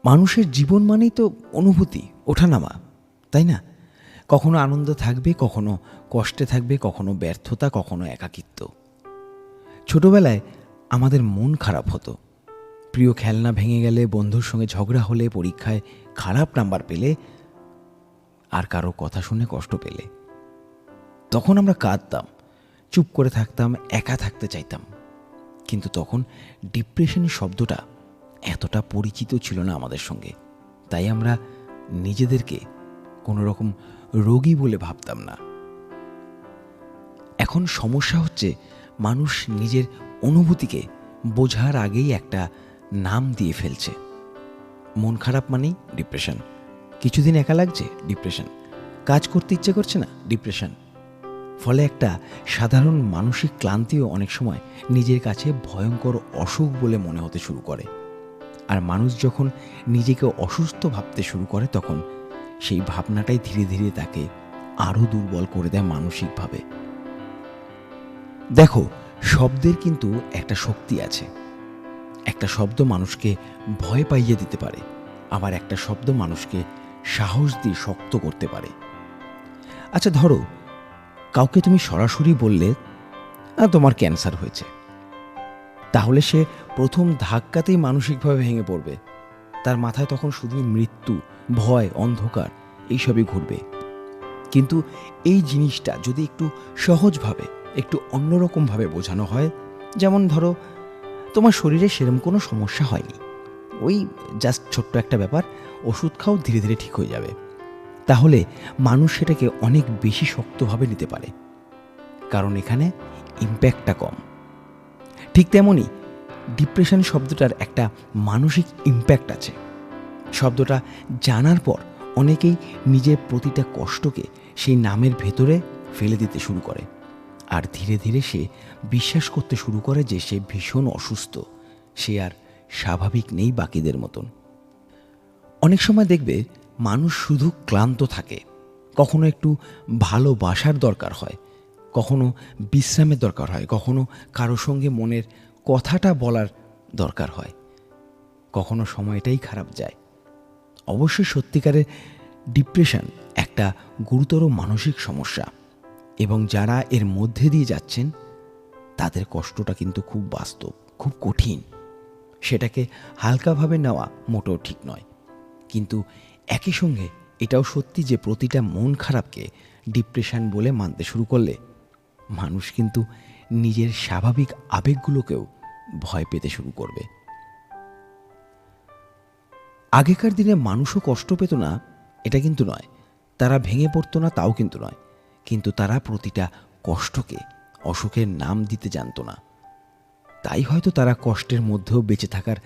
মানুষের জীবন মানেই তো অনুভূতি, ওঠানামা, তাই না? কখনো আনন্দ থাকবে, কখনো কষ্টে থাকবে, কখনো ব্যর্থতা, কখনো একাকিত্ব। ছোটবেলায় আমাদের মন খারাপ হতো, প্রিয় খেলনা ভেঙে গেলে, বন্ধুর সঙ্গে ঝগড়া হলে, পরীক্ষায় খারাপ নাম্বার পেলে, আর কারো কথা শুনে কষ্ট পেলে। তখন আমরা কাঁদতাম, চুপ করে থাকতাম, একা থাকতে চাইতাম। কিন্তু তখন ডিপ্রেশন শব্দটা এতটা পরিচিত ছিল না আমাদের সঙ্গে, তাই আমরা নিজেদেরকে কোনো রকম রোগী বলে ভাবতাম না। এখন সমস্যা হচ্ছে মানুষ নিজের অনুভূতিকে বোঝার আগেই একটা নাম দিয়ে ফেলছে। মন খারাপ মানেই ডিপ্রেশন, কিছুদিন একা লাগছে ডিপ্রেশন, কাজ করতে ইচ্ছে করছে না ডিপ্রেশন। ফলে একটা সাধারণ মানসিক ক্লান্তিও অনেক সময় নিজের কাছে ভয়ঙ্কর অসুখ বলে মনে হতে শুরু করে। আর মানুষ যখন নিজেকে অসুস্থ ভাবতে শুরু করে, তখন সেই ভাবনাটাই ধীরে ধীরে তাকে আরও দুর্বল করে দেয় মানসিকভাবে। দেখো, শব্দের কিন্তু একটা শক্তি আছে। একটা শব্দ মানুষকে ভয় পাইয়ে দিতে পারে, আবার একটা শব্দ মানুষকে সাহস দিয়ে শক্ত করতে পারে। আচ্ছা ধরো, কাউকে তুমি সরাসরি বললে তোমার ক্যান্সার হয়েছে, তাহলে সে প্রথম ধাক্কাতেই মানসিকভাবে ভেঙে পড়বে। তার মাথায় তখন শুধু মৃত্যু, ভয়, অন্ধকার এইসবই ঘুরবে। কিন্তু এই জিনিসটা যদি একটু সহজভাবে, একটু অন্যরকমভাবে বোঝানো হয়, যেমন ধরো তোমার শরীরে সেরকম কোনো সমস্যা হয়নি, ওই জাস্ট ছোট্ট একটা ব্যাপার, ওষুধ খাও, ধীরে ধীরে ঠিক হয়ে যাবে, তাহলে মানুষ সেটাকে অনেক বেশি শক্তভাবে নিতে পারে, কারণ এখানে ইম্প্যাক্টটা কম। ঠিক তেমনই ডিপ্রেশন শব্দটার একটা মানসিক ইম্প্যাক্ট আছে। শব্দটা জানার পর অনেকেই নিজের প্রতিটা কষ্টকে সেই নামের ভেতরে ফেলে দিতে শুরু করে, আর ধীরে ধীরে সে বিশ্বাস করতে শুরু করে যে সে ভীষণ অসুস্থ, সে আর স্বাভাবিক নেই বাকিদের মতন। অনেক সময় দেখবে মানুষ শুধু ক্লান্ত থাকে, কখনো একটু ভালোবাসার দরকার হয়, কখনো বিশ্রামের দরকার হয়, কখনো কারো সঙ্গে মনের কথাটা বলার দরকার হয়, কখনো সময়টাই খারাপ যায়। অবশ্যই সত্যিকারের ডিপ্রেশন একটা গুরুতর মানসিক সমস্যা, এবং যারা এর মধ্যে দিয়ে যাচ্ছেন তাদের কষ্টটা কিন্তু খুব বাস্তব, খুব কঠিন। সেটাকে হালকাভাবে নেওয়া মোটেও ঠিক নয়। কিন্তু একই সঙ্গে এটাও সত্যি যে প্রতিটা মন খারাপকে ডিপ্রেশন বলে মানতে শুরু করলে মানুষ কিন্তু নিজের স্বাভাবিক আবেগগুলোকেও ভয় পেতে শুরু করবে। আগেকার দিনে মানুষও কষ্ট পেত না এটা কিন্তু নয়, তারা ভেঙে পড়তো না তাও কিন্তু নয়, কিন্তু তারা প্রতিটা কষ্টকে অসুখের নাম দিতে জানতো না। তাই হয়তো তারা কষ্টের মধ্যেও বেঁচে থাকার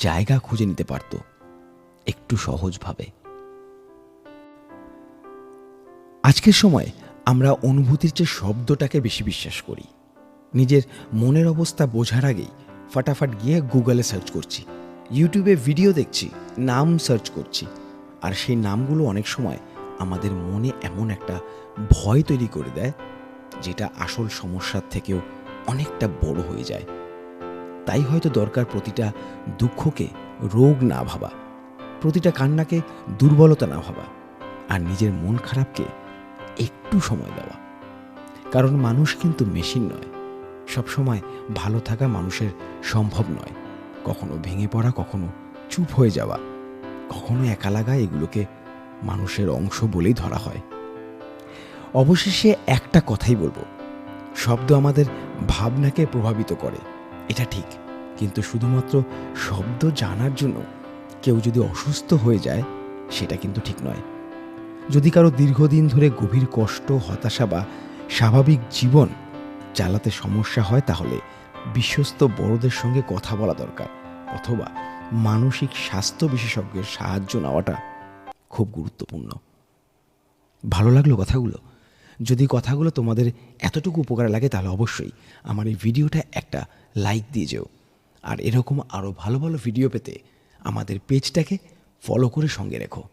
জায়গা খুঁজে নিতে পারত একটু সহজভাবে। আজকের সময় আমরা অনুভূতির চেয়ে শব্দটাকে বেশি বিশ্বাস করি। নিজের মনের অবস্থা বোঝার আগেই ফাটাফাট গিয়ে গুগলে সার্চ করছি, ইউটিউবে ভিডিও দেখছি, নাম সার্চ করছি, আর সেই নামগুলো অনেক সময় আমাদের মনে এমন একটা ভয় তৈরি করে দেয় যেটা আসল সমস্যার থেকেও অনেকটা বড় হয়ে যায়। তাই হয়তো দরকার প্রতিটা দুঃখকে রোগ না ভাবা, প্রতিটা কান্নাকে দুর্বলতা না ভাবা, আর নিজের মন খারাপকে একটু সময় দেওয়া। কারণ মানুষ কিন্তু মেশিন নয়, সবসময় ভালো থাকা মানুষের সম্ভব নয়। কখনো ভেঙে পড়া, কখনো চুপ হয়ে যাওয়া, কখনো একা লাগা, এগুলোকে মানুষের অংশ বলেই ধরা হয়। অবশেষে একটা কথাই বলবো, শব্দ আমাদের ভাবনাকে প্রভাবিত করে, এটা ঠিক, কিন্তু শুধুমাত্র শব্দ জানার জন্য কেউ যদি অসুস্থ হয়ে যায় সেটা কিন্তু ঠিক নয়। যদি কারো দীর্ঘদিন ধরে গভীর কষ্ট, হতাশা বা স্বাভাবিক জীবন চালাতে সমস্যা হয়, তাহলে বিশ্বস্ত বড়দের সঙ্গে কথা বলা দরকার, অথবা মানসিক স্বাস্থ্য বিশেষজ্ঞের সাহায্য নেওয়াটা খুব গুরুত্বপূর্ণ। ভালো লাগলো কথাগুলো? যদি কথাগুলো তোমাদের এতটুকু উপকার লাগে তাহলে অবশ্যই আমার এই ভিডিওটা একটা লাইক দিয়ে যেও, আর এরকম আরও ভালো ভালো ভিডিও পেতে আমাদের পেজটাকে ফলো করে সঙ্গে রেখো।